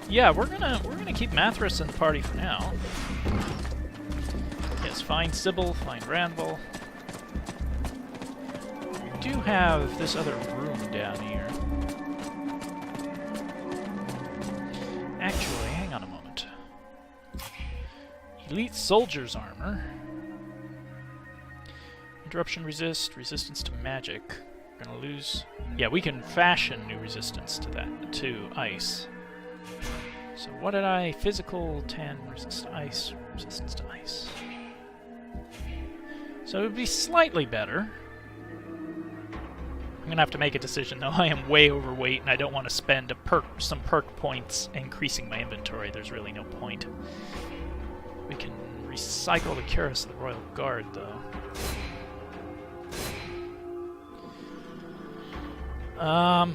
Yeah, we're gonna keep Mathras in the party for now. Yes, find Sybil, find Randval. We do have this other room down here. Actually, hang on a moment. Elite Soldier's Armor. Interruption resist, resistance to magic. We're gonna lose... Yeah, we can fashion new resistance to that, to ice. So what did I... Physical 10, resist to ice, resistance to ice. So it would be slightly better. I'm gonna have to make a decision, though. I am way overweight, and I don't want to spend some perk points increasing my inventory. There's really no point. We can recycle the Cuirass of the Royal Guard, though. I'm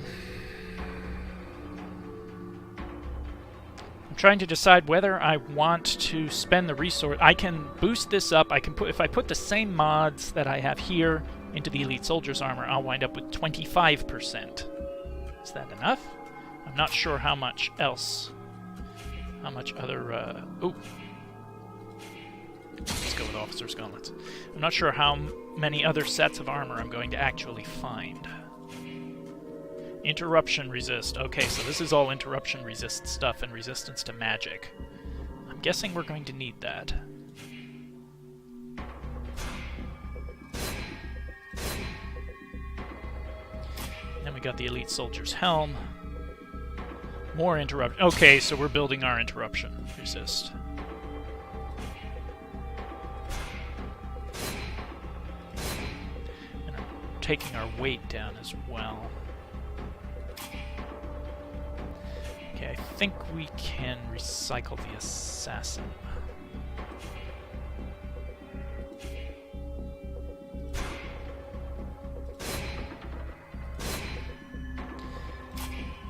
trying to decide whether I want to spend the resource. I can boost this up. I can put, if I put the same mods that I have here into the Elite Soldier's Armor, I'll wind up with 25%. Is that enough? I'm not sure how much else. How much other, ooh. Let's go with Officer's Gauntlets. I'm not sure how many other sets of armor I'm going to actually find. Interruption resist. Okay, so this is all interruption resist stuff and resistance to magic. I'm guessing we're going to need that. Then we got the Elite Soldier's Helm. More interruption. Okay, so we're building our interruption resist. And I'm taking our weight down as well. Okay, I think we can recycle the Assassin.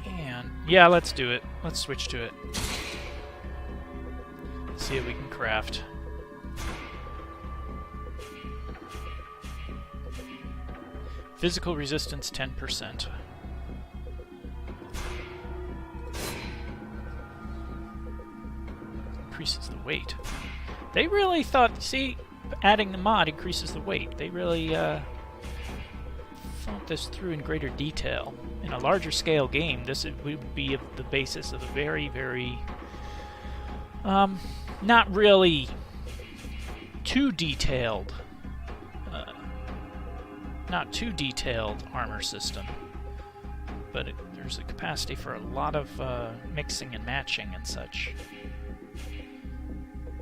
And, yeah, let's do it. Let's switch to it. See what we can craft. Physical resistance 10%. Increases the weight. They really thought, see, adding the mod increases the weight. They really thought this through in greater detail. In a larger scale game, this would be the basis of a very, very, not really too detailed, not too detailed armor system, but there's a capacity for a lot of mixing and matching and such.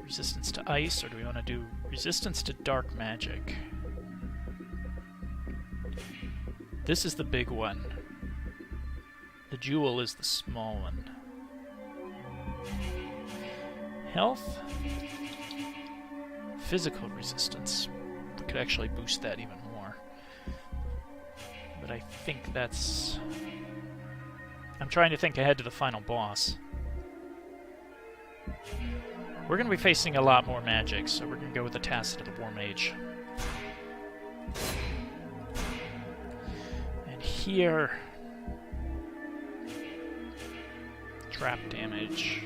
Resistance to ice, or do we want to do resistance to dark magic? This is the big one. The jewel is the small one. Health. Physical resistance. We could actually boost that even more. But I think that's... I'm trying to think ahead to the final boss. We're going to be facing a lot more magic, so we're going to go with the Tacit of the War Mage. And here... Trap damage.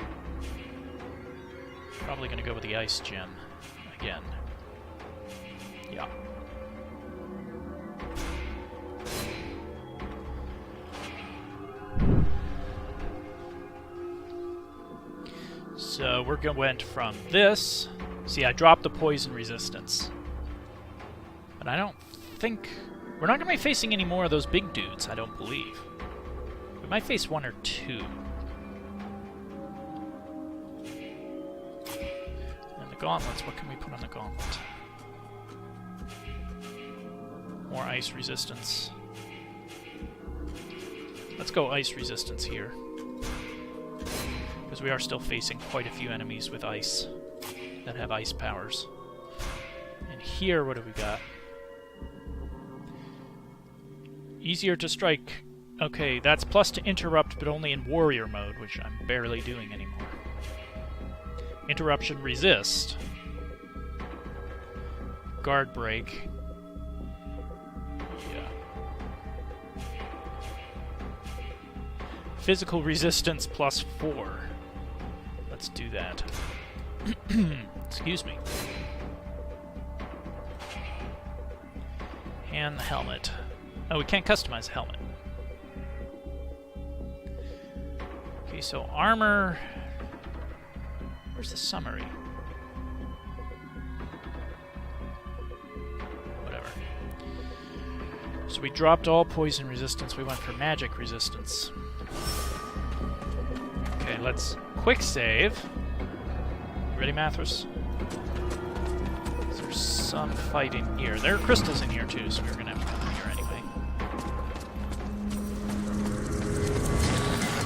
Probably going to go with the Ice Gem again. Yeah. So we're going to went from this. See, I dropped the poison resistance. But I don't think... We're not going to be facing any more of those big dudes, I don't believe. We might face one or two. And the gauntlets, what can we put on the gauntlet? More ice resistance. Let's go ice resistance here. Because we are still facing quite a few enemies with ice that have ice powers. And here, what do we got? Easier to strike. Okay, that's plus to interrupt, but only in warrior mode, which I'm barely doing anymore. Interruption resist. Guard break. Yeah. Physical resistance plus 4. let's do that. Excuse me. And the helmet. Oh, we can't customize the helmet. Okay, so armor... Where's the summary? Whatever. So we dropped all poison resistance. We went for magic resistance. Okay, let's quick save. Ready, Mathras? There's some fight in here. There are crystals in here too, so we're gonna have to come in here anyway.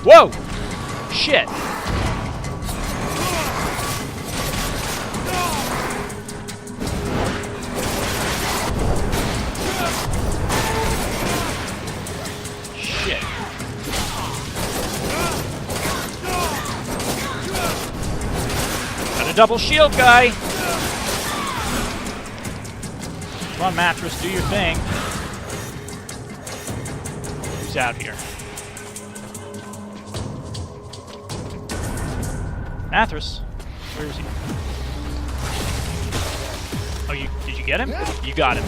Whoa! Shit! Shit. Got a double shield guy! Come on, Mathras, do your thing. Who's out here? Mathras, where is he? Oh, did you get him? You got him.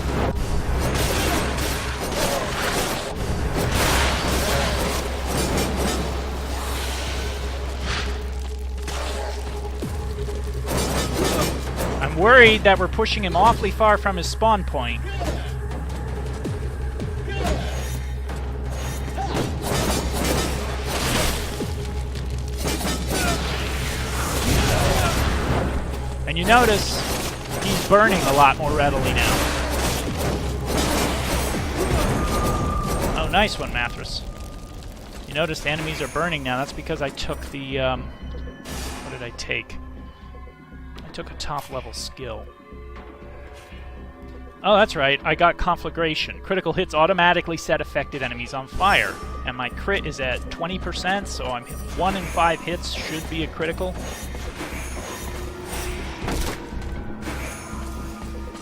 I'm worried that we're pushing him awfully far from his spawn point. And you notice he's burning a lot more readily now. Oh, nice one, Mathras. You notice the enemies are burning now. That's because I took the... what did I take? I took a top-level skill. Oh, that's right. I got Conflagration. Critical hits automatically set affected enemies on fire. And my crit is at 20%, so I'm 1 in 5 hits should be a critical.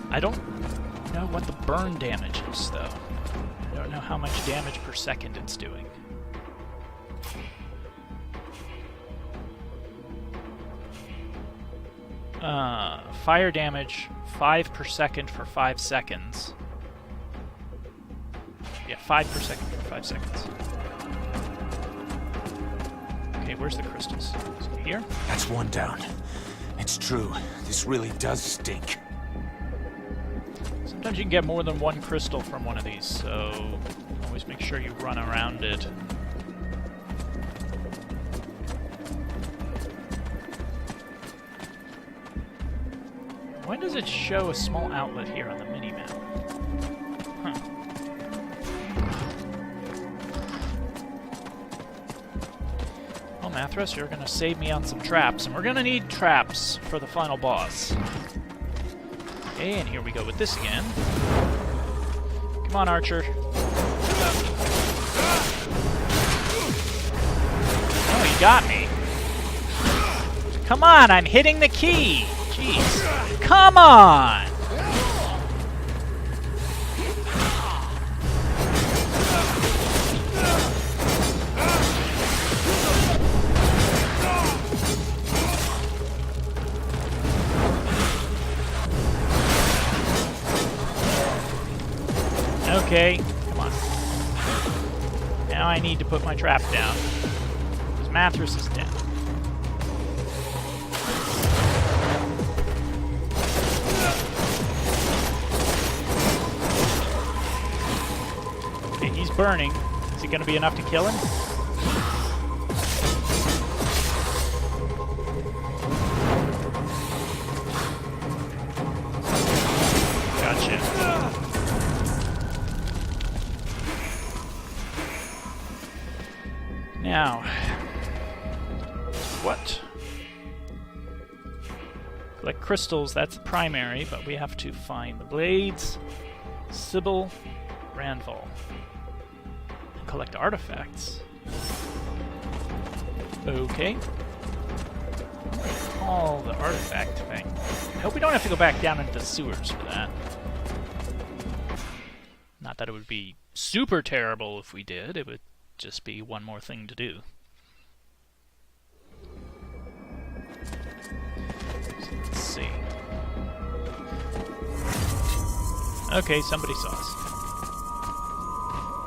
I don't know what the burn damage is, though. I don't know how much damage per second it's doing. Fire damage, 5 per second for 5 seconds. Yeah, 5 per second for 5 seconds. Okay, where's the crystals? Is it here? That's one down. It's true. This really does stink. Sometimes you can get more than one crystal from one of these, so always make sure you run around it. Why does it show a small outlet here on the mini-map? Huh. Well, Mathras, you're gonna save me on some traps, and we're gonna need traps for the final boss. Okay, and here we go with this again. Come on, Archer. Oh, you got me. Come on, I'm hitting the key. Jeez. Come on! Okay, come on. Now I need to put my trap down. Because Mathras is dead. Okay, he's burning. Is it going to be enough to kill him? Gotcha. Now, what? Collect crystals, that's the primary, but we have to find the blades, Sybil, Randval. Collect artifacts. Okay. All the artifact thing. I hope we don't have to go back down into the sewers for that. Not that it would be super terrible if we did, it would just be one more thing to do. Okay, somebody saw us.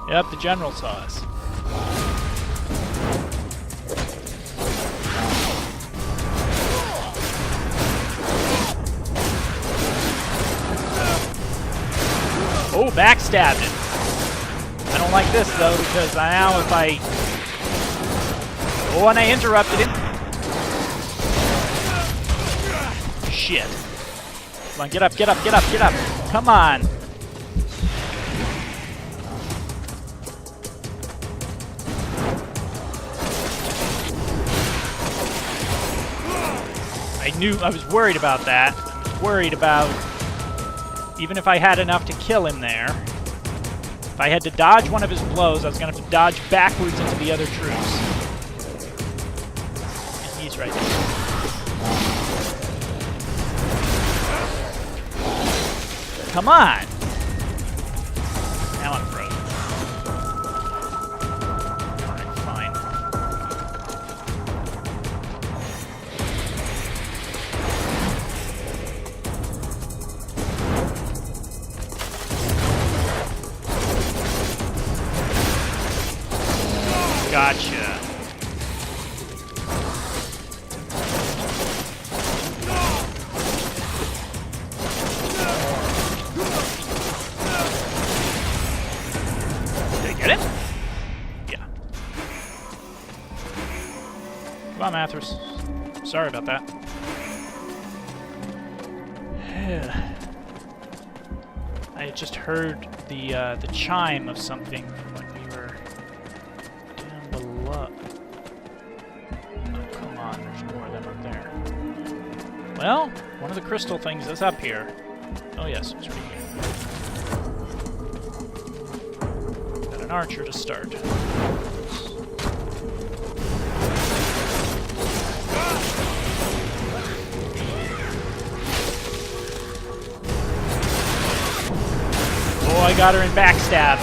Yep, the general saw us. Oh, backstabbed it. I don't like this, though, because now if I... Oh, and I interrupted him. Shit. Come on, get up, get up, get up, get up. Come on. I was worried about that. I was worried about... Even if I had enough to kill him there, if I had to dodge one of his blows, I was going to have to dodge backwards into the other troops. And he's right there. Come on! Now I'm frozen. Alright, fine. Gotcha. Did I get it? Yeah. Come on, Mathers. Sorry about that. I had just heard the chime of something when we were down below. Oh, come on, there's more of them up there. Well, one of the crystal things is up here. Oh yes, it's right here. Got an archer to start. Oh, I got her in backstab.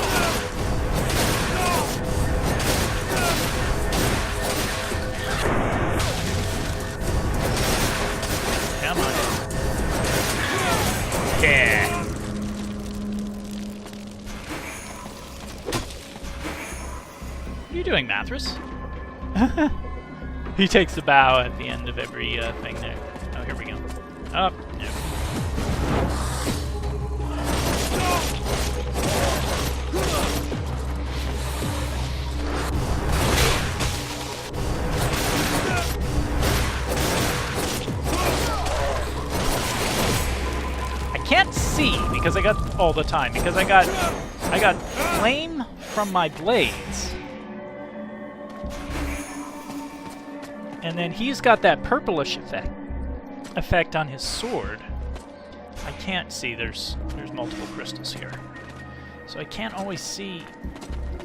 Come on. Yeah. What are you doing, Mathras? He takes the bow at the end of every thing there. Oh, here we go. Oh, no. Can't see because I got all the time because I got flame from my blades, and then he's got that purplish effect on his sword. I can't see. There's multiple crystals here, so I can't always see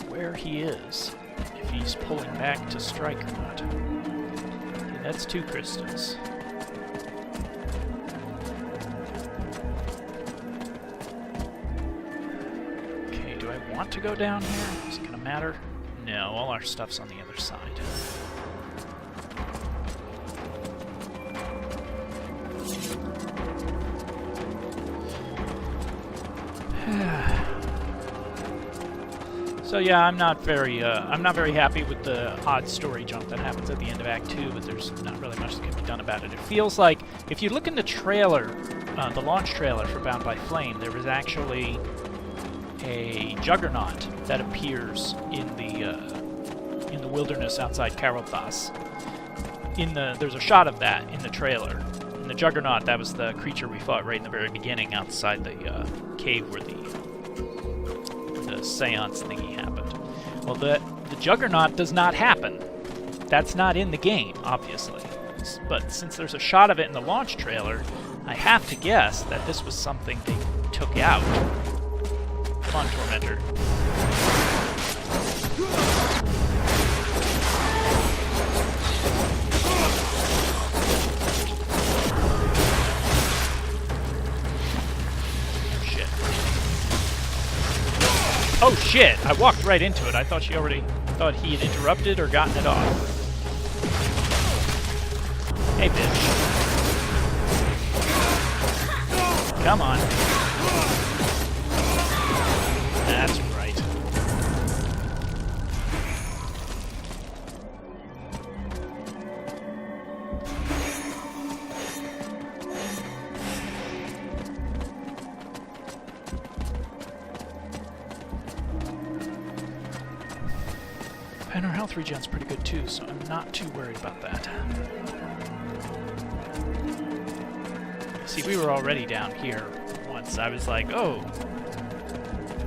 where he is, if he's pulling back to strike or not. Okay, that's 2 crystals. Want to go down here? Is it gonna matter? No, all our stuff's on the other side. So yeah, I'm not very happy with the odd story jump that happens at the end of Act 2, but there's not really much that can be done about it. It feels like if you look in the trailer, the launch trailer for Bound by Flame, there was actually a juggernaut that appears in the wilderness outside Karothas. There's a shot of that in the trailer. In the juggernaut, that was the creature we fought right in the very beginning outside the cave where the seance thingy happened. Well, the juggernaut does not happen. That's not in the game, obviously. But since there's a shot of it in the launch trailer, I have to guess that this was something they took out. Come on, Tormentor. Shit. Oh shit! I walked right into it. I thought he had interrupted or gotten it off. Hey, bitch. Come on. And our health regen's pretty good too, so I'm not too worried about that. See, we were already down here once. I was like, oh,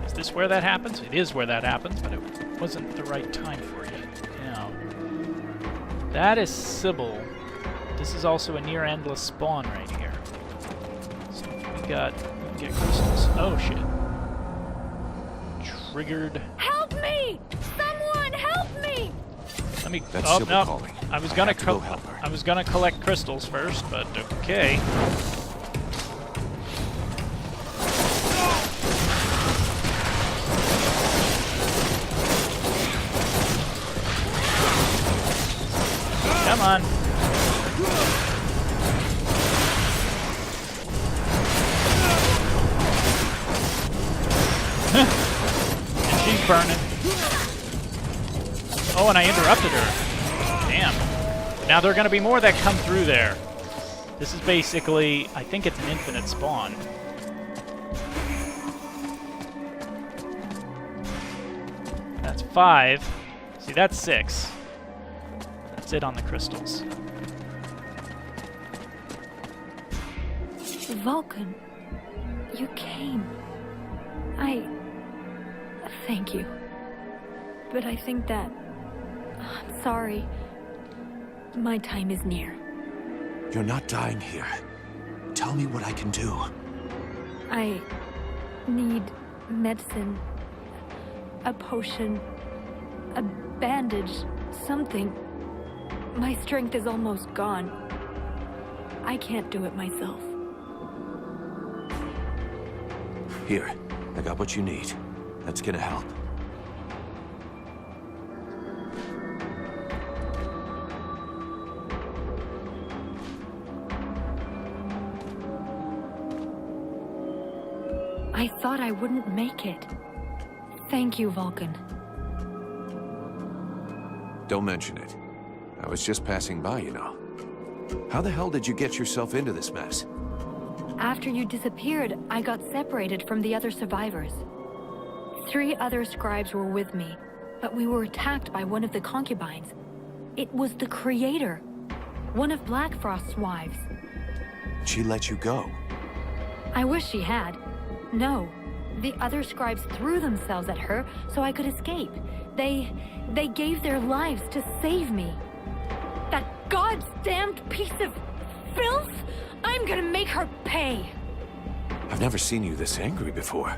is this where that happens? It is where that happens, but it wasn't the right time for it. Now, that is Sybil. This is also a near-endless spawn right here. So we can get crystals. Oh, shit. Triggered. Help me! Someone help me! Let me. That's oh Sybil no! calling. I was gonna go help her. I was gonna collect crystals first, but okay. Come on. And she's burning. Oh, and I interrupted her. Damn. Now there are going to be more that come through there. This is basically, I think it's an infinite spawn. That's 5. See, that's 6. That's it on the crystals. Vulcan, you came. Thank you. But I think that... I'm sorry. My time is near. You're not dying here. Tell me what I can do. I need medicine. A potion. A bandage. Something. My strength is almost gone. I can't do it myself. Here, I got what you need. That's gonna help. I thought I wouldn't make it. Thank you, Vulcan. Don't mention it. I was just passing by, you know. How the hell did you get yourself into this mess? After you disappeared, I got separated from the other survivors. 3 other scribes were with me, but we were attacked by one of the concubines. It was the Creator, one of Blackfrost's wives. She let you go. I wish she had. No, the other scribes threw themselves at her so I could escape. They gave their lives to save me. That goddamned piece of filth! I'm gonna make her pay! I've never seen you this angry before.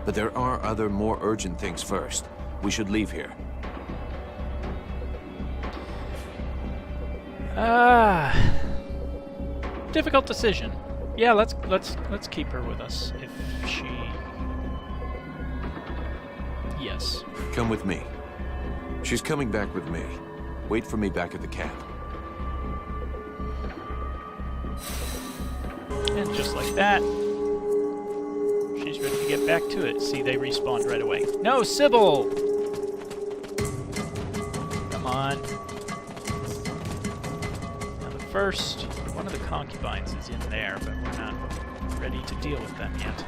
But there are other, more urgent things first. We should leave here. Difficult decision. Yeah, let's keep her with us if she. Yes. Come with me. She's coming back with me. Wait for me back at the camp. And just like that, she's ready to get back to it. See, they respawned right away. No, Sybil! Come on. Now the first, one of the concubines is in there, but we're not ready to deal with them yet.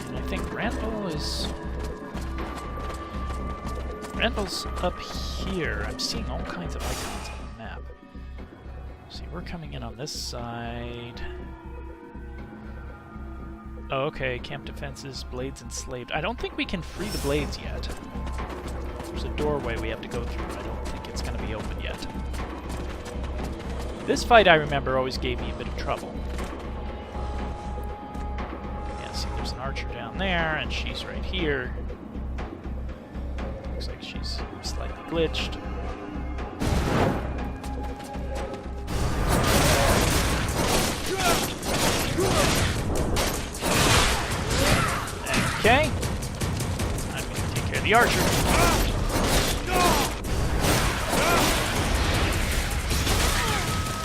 And I think Randval's up here. I'm seeing all kinds of icons on the map. See, we're coming in on this side. Oh, okay. Camp defenses, blades enslaved. I don't think we can free the blades yet. There's a doorway we have to go through. I don't think it's going to be open yet. This fight, I remember, always gave me a bit of trouble. Yeah, see, there's an archer down there, and she's right here. Looks like she's slightly glitched. Okay. I'm going to take care of the archer.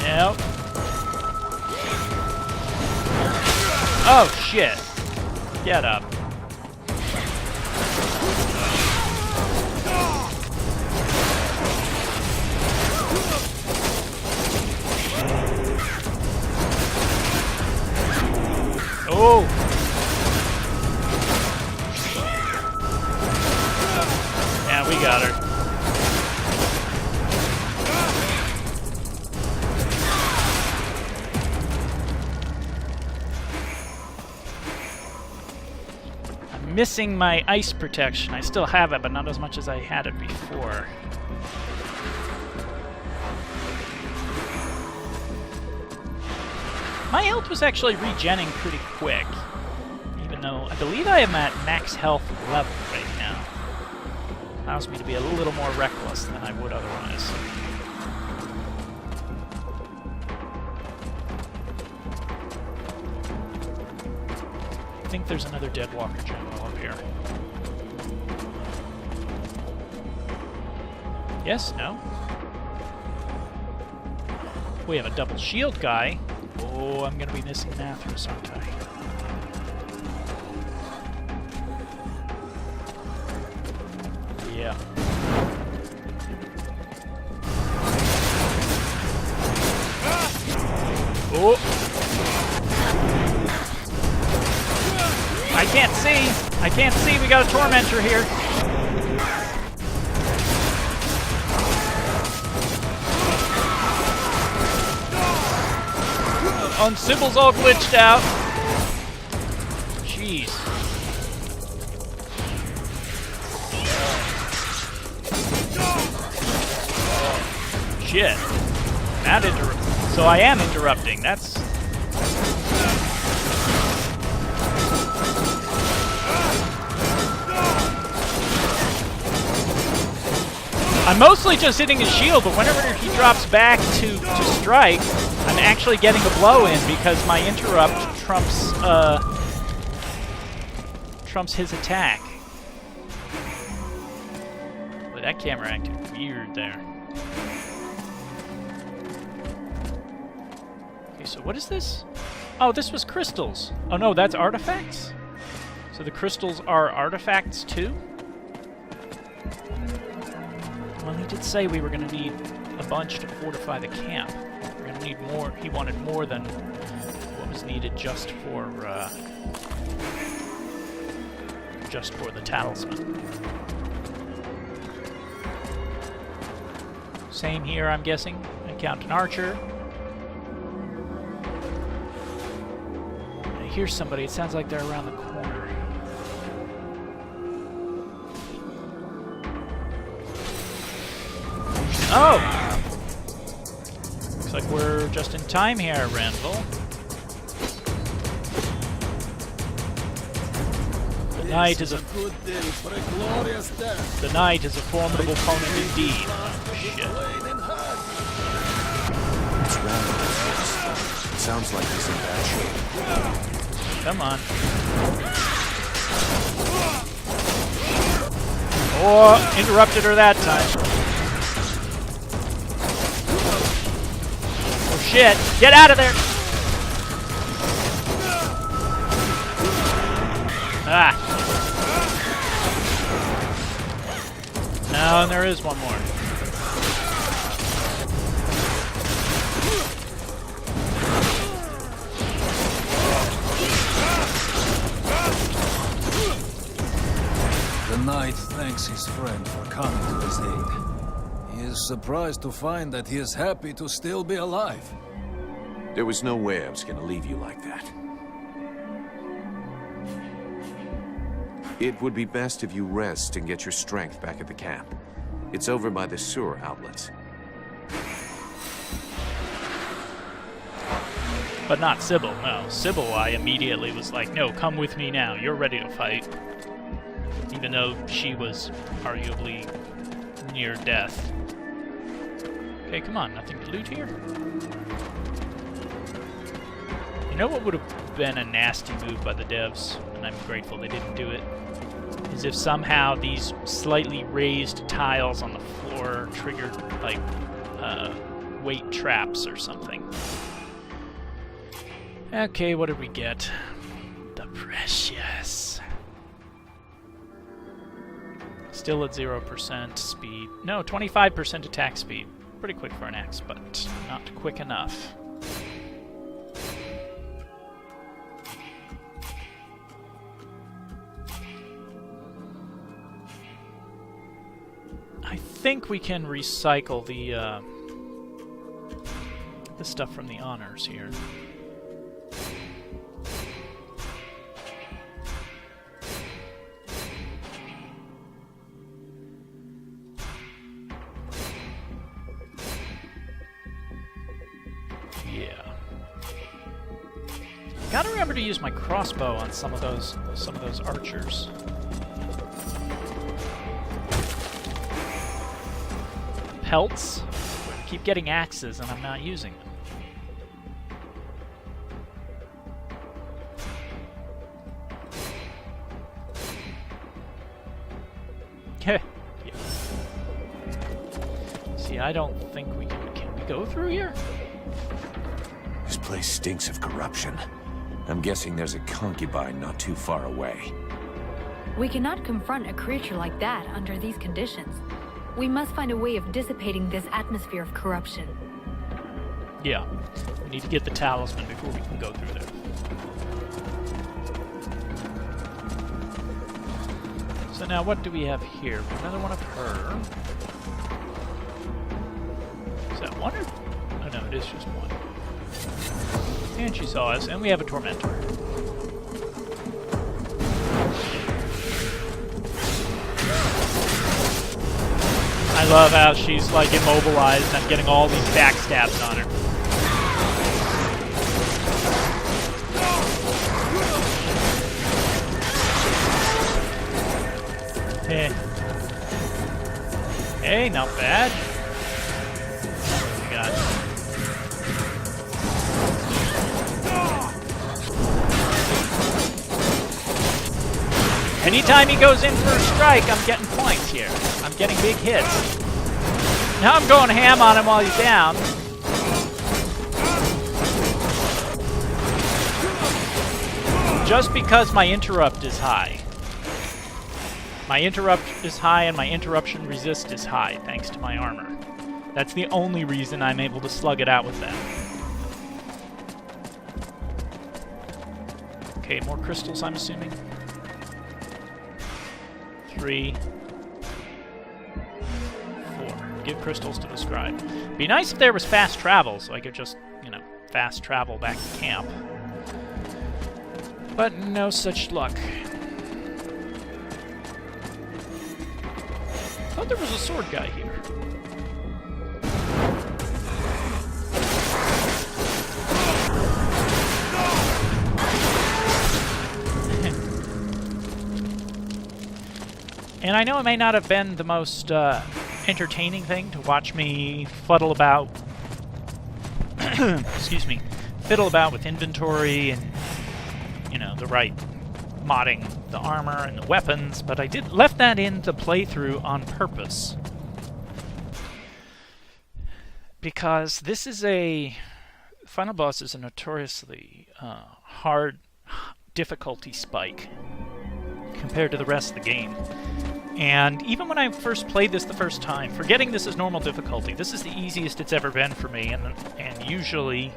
Nope. Oh, shit. Get up. Oh! missing my ice protection. I still have it, but not as much as I had it before. My health was actually regenning pretty quick, even though I believe I am at max health level right now. Allows me to be a little more reckless than I would otherwise. I think there's another Deadwalker General up here. Yes? No? We have a double shield guy. Oh, I'm gonna be missing Mathras, aren't I? Yeah. Oh! I can't see! I can't see! We got a Tormentor here! Sybil's all glitched out. Jeez. Shit. So I am interrupting. That's... I'm mostly just hitting his shield, but whenever he drops back to strike, I'm actually getting a blow in because my interrupt trumps his attack. Boy, that camera acted weird there. Okay, so what is this? Oh, this was crystals. Oh no, that's artifacts? So the crystals are artifacts too? Well, he did say we were going to need a bunch to fortify the camp. We're going to need more. He wanted more than what was needed just for the talisman. Same here, I'm guessing. I count an archer. I hear somebody. It sounds like they're around the corner. Oh! Looks like we're just in time here, Randval. The knight is a formidable opponent indeed. Oh, shit. It's Randval. It sounds like he's in bad shape. Come on. Oh, interrupted her that time. Shit! Get out of there! Ah! No, and there is one more. The knight thanks his friend for coming to his aid. He is surprised to find that he is happy to still be alive. There was no way I was going to leave you like that. It would be best if you rest and get your strength back at the camp. It's over by the sewer outlets. But not Sybil, no. Sybil, I immediately was like, no, come with me now. You're ready to fight. Even though she was arguably near death. Okay, come on. Nothing to loot here? You know what would have been a nasty move by the devs, and I'm grateful they didn't do it, is if somehow these slightly raised tiles on the floor triggered, like, weight traps or something. Okay, what did we get? The precious. Still at 0% speed. No, 25% attack speed. Pretty quick for an axe, but not quick enough. I think we can recycle the stuff from the honors here. Yeah. Gotta remember to use my crossbow on some of those archers. Pelts. Keep getting axes and I'm not using them. Okay. Yeah. See, I don't think we can we go through here? This place stinks of corruption. I'm guessing there's a concubine not too far away. We cannot confront a creature like that under these conditions. We must find a way of dissipating this atmosphere of corruption. Yeah. We need to get the talisman before we can go through there. So now what do we have here? Another one of her. Is that one or... Oh no, it is just one. And she saw us, and we have a tormentor. I love how she's like immobilized and I'm getting all these backstabs on her. Hey. Hey, not bad. What we got? Anytime he goes in for a strike, I'm getting points here. I'm getting big hits. Now I'm going ham on him while he's down. Just because my interrupt is high. My interrupt is high and my interruption resist is high, thanks to my armor. That's the only reason I'm able to slug it out with them. Okay, more crystals, I'm assuming. 3, 4. Give crystals to the scribe. Be nice if there was fast travel, so I could just, you know, fast travel back to camp. But no such luck. I thought there was a sword guy here. And I know it may not have been the most entertaining thing to watch me fuddle about, excuse me, fiddle about with inventory and, you know, the right modding the armor and the weapons, but I left that in the playthrough on purpose. Because this is final boss is a notoriously hard difficulty spike compared to the rest of the game. And even when I first played this the first time, forgetting this is normal difficulty, this is the easiest it's ever been for me, and usually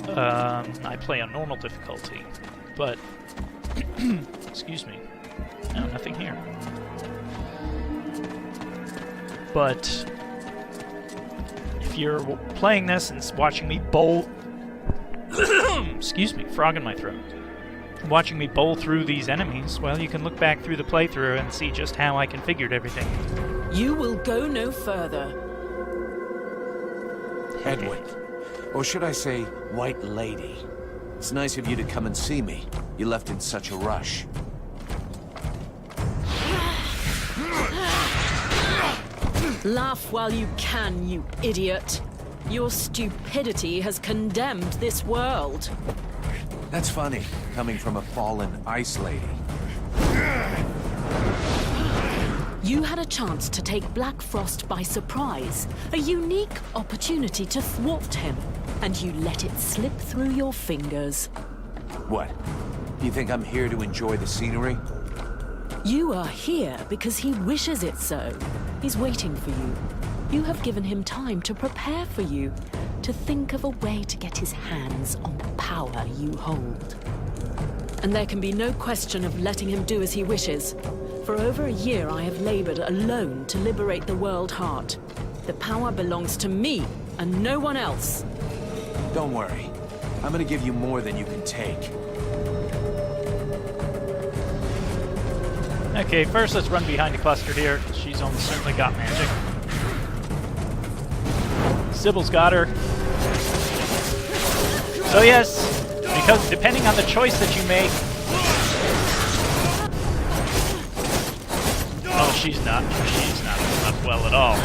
I play on normal difficulty. But, excuse me, no, nothing here. But if you're playing this and watching me bowl, excuse me, frog in my throat. Watching me bowl through these enemies, well, you can look back through the playthrough and see just how I configured everything. You will go no further. Edwen. Or should I say, White Lady. It's nice of you to come and see me. You left in such a rush. Laugh while you can, you idiot. Your stupidity has condemned this world. That's funny, coming from a fallen ice lady. You had a chance to take Black Frost by surprise, a unique opportunity to thwart him, and you let it slip through your fingers. What? You think I'm here to enjoy the scenery? You are here because he wishes it so. He's waiting for you. You have given him time to prepare for you, to think of a way to get his hands on the power you hold. And there can be no question of letting him do as he wishes. For over a year I have labored alone to liberate the world heart. The power belongs to me and no one else. Don't worry. I'm gonna give you more than you can take. Okay, first let's run behind the cluster here. She's almost certainly got magic. Sybil's got her. So yes, because depending on the choice that you make... Oh, she's not doing that well at all.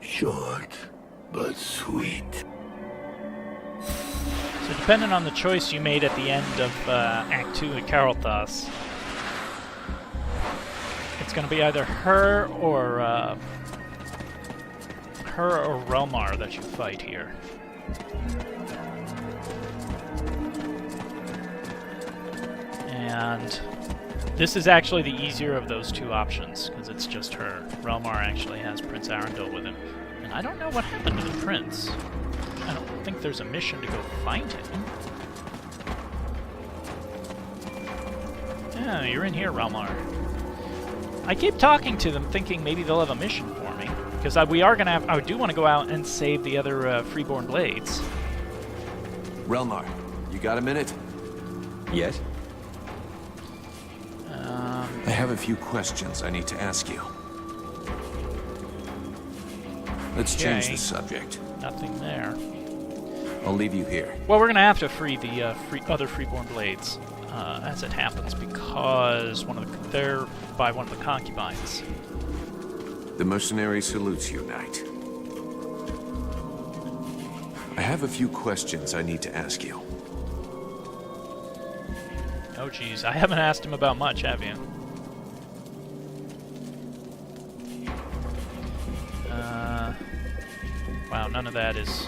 Short, but sweet. So depending on the choice you made at the end of Act 2 at Carolthas, it's going to be either her or Relmar that you fight here. And this is actually the easier of those two options, because it's just her. Relmar actually has Prince Arundel with him. And I don't know what happened to the prince. I don't think there's a mission to go find him. Yeah, you're in here, Relmar. I keep talking to them, thinking maybe they'll have a mission for me. Because we are going to have... I do want to go out and save the other Freeborn Blades. Relmar, you got a minute? Yes? I have a few questions I need to ask you. Let's change the subject. Nothing there. I'll leave you here. Well, we're going to have to free the other Freeborn Blades, as it happens, because they're by one of the concubines. The mercenary salutes you, Knight. I have a few questions I need to ask you. Oh, geez. I haven't asked him about much, have you? Wow, none of that is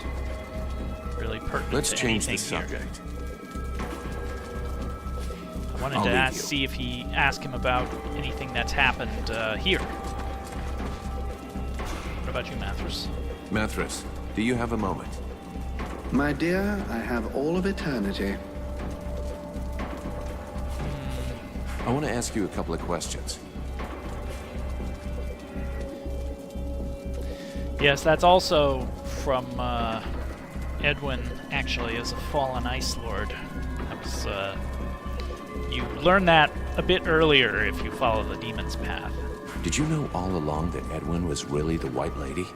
really pertinent. Let's to change the anything subject. Here. I wanted to see if he asked him about anything that's happened here. What about you, Mathras? Mathras, do you have a moment? My dear, I have all of eternity. I want to ask you a couple of questions. Yes, that's also from Edwen, actually, as a fallen Ice Lord. That was, you learn that a bit earlier if you follow the demon's path. Did you know all along that Edwen was really the White Lady?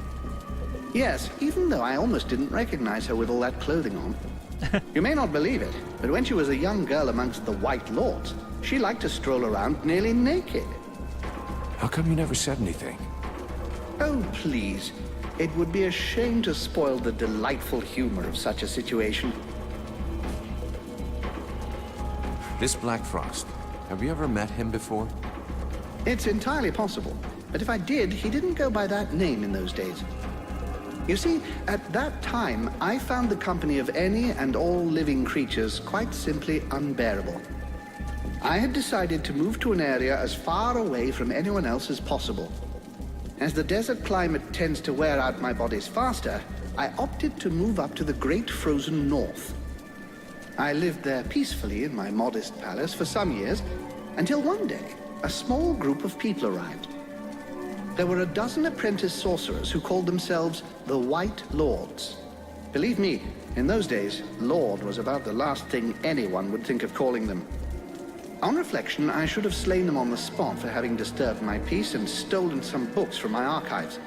Yes, even though I almost didn't recognize her with all that clothing on. You may not believe it, but when she was a young girl amongst the White Lords, she liked to stroll around nearly naked. How come you never said anything? Oh, please. It would be a shame to spoil the delightful humor of such a situation. This Black Frost, have you ever met him before? It's entirely possible, but if I did, he didn't go by that name in those days. You see, at that time, I found the company of any and all living creatures quite simply unbearable. I had decided to move to an area as far away from anyone else as possible. As the desert climate tends to wear out my bodies faster, I opted to move up to the great frozen north. I lived there peacefully in my modest palace for some years, until one day, a small group of people arrived. There were a dozen apprentice sorcerers who called themselves the White Lords. Believe me, in those days, Lord was about the last thing anyone would think of calling them. On reflection, I should have slain them on the spot for having disturbed my peace and stolen some books from my archives.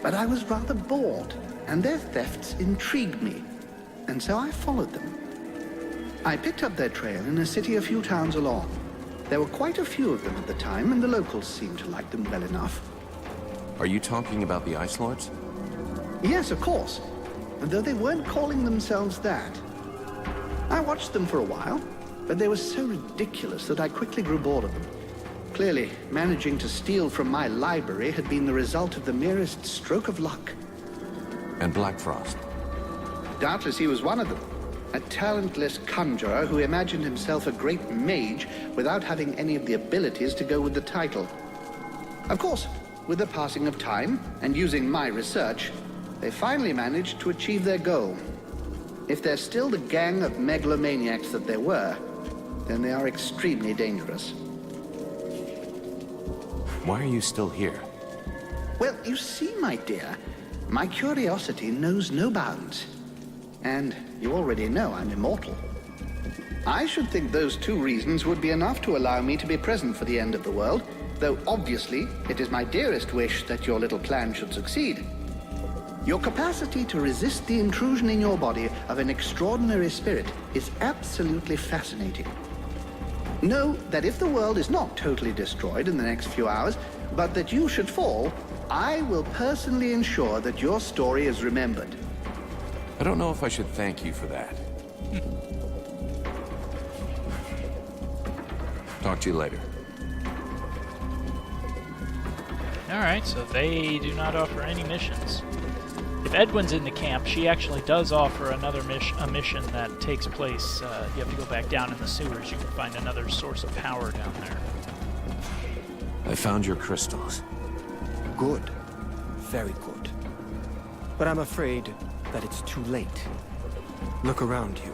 But I was rather bored, and their thefts intrigued me, and so I followed them. I picked up their trail in a city a few towns along. There were quite a few of them at the time, and the locals seemed to like them well enough. Are you talking about the Ice Lords? Yes, of course, though they weren't calling themselves that. I watched them for a while, but they were so ridiculous that I quickly grew bored of them. Clearly, managing to steal from my library had been the result of the merest stroke of luck. And Black Frost? Doubtless he was one of them. A talentless conjurer who imagined himself a great mage without having any of the abilities to go with the title. Of course, with the passing of time and using my research, they finally managed to achieve their goal. If they're still the gang of megalomaniacs that they were, then they are extremely dangerous. Why are you still here? Well, you see, my dear, my curiosity knows no bounds. And you already know I'm immortal. I should think those two reasons would be enough to allow me to be present for the end of the world, though obviously it is my dearest wish that your little plan should succeed. Your capacity to resist the intrusion in your body of an extraordinary spirit is absolutely fascinating. Know that if the world is not totally destroyed in the next few hours, but that you should fall, I will personally ensure that your story is remembered. I don't know if I should thank you for that. Talk to you later. Alright, so they do not offer any missions. If Edwen's in the camp, she actually does offer another mission that takes place. You have to go back down in the sewers. You can find another source of power down there. I found your crystals. Good. Very good. But I'm afraid that it's too late. Look around you.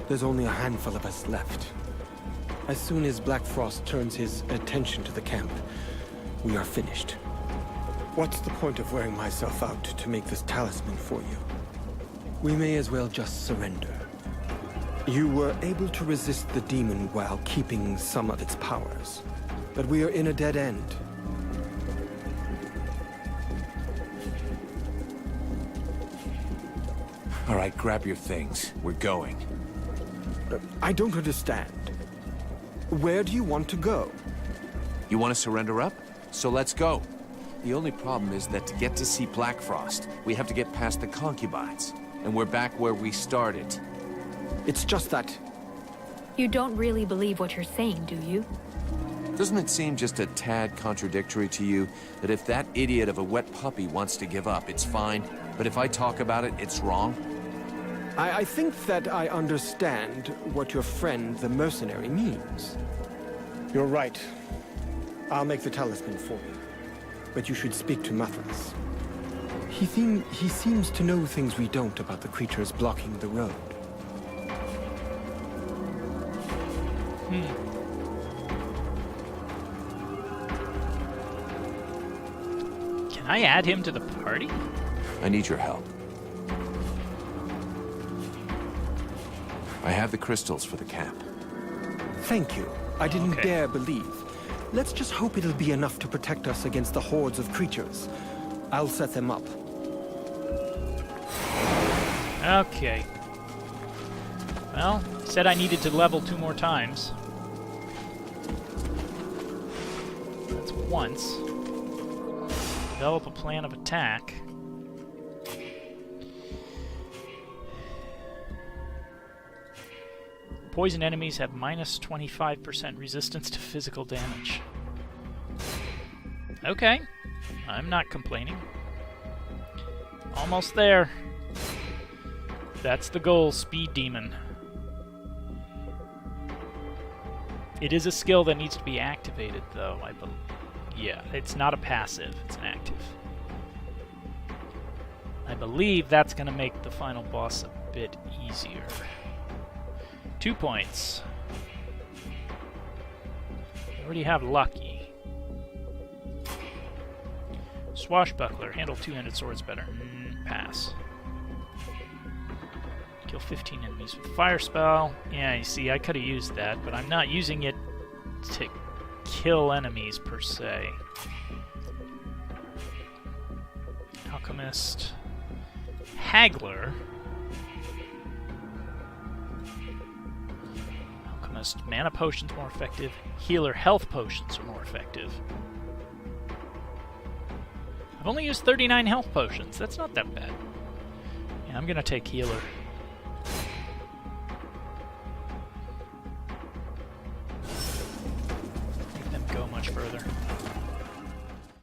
There's only a handful of us left. As soon as Black Frost turns his attention to the camp, we are finished. What's the point of wearing myself out to make this talisman for you? We may as well just surrender. You were able to resist the demon while keeping some of its powers. But we are in a dead end. All right, grab your things. We're going. I don't understand. Where do you want to go? You want to surrender up? So let's go. The only problem is that to get to see Black Frost, we have to get past the concubines. And we're back where we started. It's just that... You don't really believe what you're saying, do you? Doesn't it seem just a tad contradictory to you that if that idiot of a wet puppy wants to give up, it's fine, but if I talk about it, it's wrong? I think that I understand what your friend, the mercenary, means. You're right. I'll make the talisman for you. But you should speak to Mathras. He seems to know things we don't about the creatures blocking the road. Can I add him to the party? I need your help. I have the crystals for the camp. Thank you. I didn't Okay. dare believe. Let's just hope it'll be enough to protect us against the hordes of creatures. I'll set them up. Okay. Well, said I needed to level 2 more times. That's once. Develop a plan of attack. Poison enemies have minus 25% resistance to physical damage. Okay. I'm not complaining. Almost there. That's the goal, Speed Demon. It is a skill that needs to be activated, though, I believe. Yeah, it's not a passive, it's an active. I believe that's going to make the final boss a bit easier. 2 points. I already have Lucky. Swashbuckler. Handle two-handed swords better. Pass. Kill 15 enemies with Fire Spell. Yeah, you see, I could have used that, but I'm not using it to kill enemies, per se. Alchemist. Haggler. Mana potions more effective. Healer health potions are more effective. I've only used 39 health potions. That's not that bad. Yeah, I'm gonna take healer.